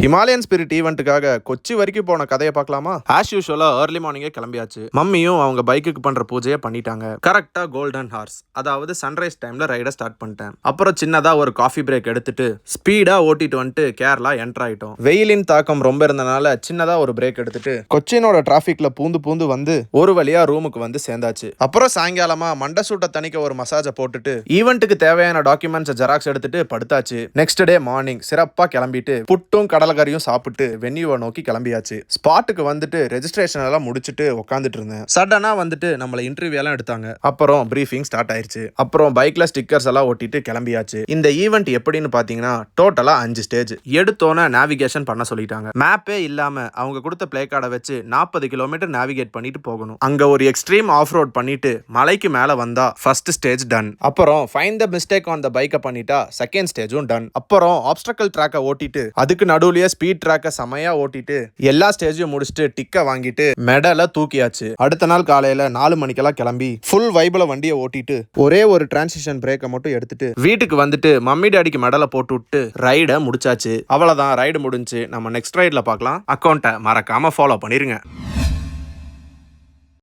Himalayan spirit ஈவெண்ட்டுக்காக Kochi வரைக்கும் போன கதையை பார்க்கலாமா? ஆஸ் யூஷுவலா ஏர்லி மார்னிங்கே கிளம்பியாச்சு. மம்மியும் அவங்க பைக்குக்கு பண்ற பூஜையை பண்ணிட்டாங்க. கரெக்டா கோல்டன் ஹார்ஸ், அதாவது சன்ரைஸ் டைம்ல ரைட ஸ்டார்ட் பண்ணிட்டேன். அப்புறம் சின்னதா ஒரு காஃபி பிரேக் எடுத்துட்டு ஸ்பீடா ஓட்டிட்டு வந்துட்டு கேரளா என்டர் ஆயிட்டோம். வெயிலின் தாக்கம் ரொம்ப இருந்தனால சின்னதா ஒரு பிரேக் எடுத்துட்டு கொச்சினோட டிராபிக்ல பூந்து வந்து ஒரு வழியா ரூமுக்கு வந்து சேர்ந்தாச்சு. அப்புறம் சாயங்காலமா மண்டை சூட்டை தணிக்க ஒரு மசாஜை போட்டுட்டு ஈவெண்ட்டுக்கு தேவையான டாக்குமெண்ட்ஸ் ஜெராக்ஸ் எடுத்துட்டு படுத்தாச்சு. நெக்ஸ்ட் டே மார்னிங் சிறப்பா கிளம்பிட்டு புட்டும் கடலக்கறியும் சாப்பிட்டு வென்யூவை நோக்கி கிளம்பியாச்சு. ஸ்பாட்டுக்கு வந்துட்டு ரெஜிஸ்ட்ரேஷன் எல்லாம் முடிச்சுட்டு உட்காந்துட்டு இருந்தேன். சடனா வந்துட்டு நம்மள இன்டர்வியூ எல்லாம் எடுத்தாங்க. அப்புறம் பிரீஃபிங் ஸ்டார்ட் ஆயிருச்சு. அப்புறம் பைக்ல ஸ்டிக்கர்ஸ் எல்லாம் ஒட்டிட்டு கிளம்பியாச்சு. இந்த ஈவெண்ட் எப்படின்னு பாத்தீங்கன்னா டோட்டலா 5 ஸ்டேஜ். எடுத்தோன நேவிகேஷன் பண்ண சொல்லிட்டாங்க. மேப்பே இல்லாம அவங்க கொடுத்த பிளே கார்டை வச்சு 40 கிலோமீட்டர் நேவிகேட் பண்ணிட்டு போகணும். அங்க ஒரு எக்ஸ்ட்ரீம் ஆஃப் ரோட் பண்ணிட்டு மலைக்கு மேல வந்தா ஃபர்ஸ்ட் ஸ்டேஜ் டன். அப்புறம் find the mistake on the பைக்கை பண்ணிட்டா செகண்ட் ஸ்டேஜும் டன். அப்புறம் ஆப்ஸ்டக்கல் ட்ராக்கை ஓட்டிட்டு அதுக்கு நடுவுலயே ஸ்பீட் ட்ராக்கை செமையா ஓட்டிட்டு எல்லா ஸ்டேஜையும் முடிச்சுட்டு டிக்க வாங்கிட்டு மெடலை தூக்கியாச்சு. அடுத்த நாள் காலையில 4 மணிக்கெல்லாம் கிளம்பி ஃபுல் வைப்ல வண்டியை ஓட்டிட்டு ஒரே ஒரு டிரான்சிஷன் பிரேக்கை மட்டும் எடுத்துட்டு வீட்டுக்கு வந்துட்டு மம்மி டாடிக்கு மெடலை போட்டு விட்டு ரைடை முடிச்சாச்சு. அவ்வளவுதான், ரைடு முடிஞ்சு. நம்ம நெக்ஸ்ட் ரைட்ல பார்க்கலாம். அக்கௌண்ட்டை மறக்காம ஃபாலோ பண்ணிருங்க.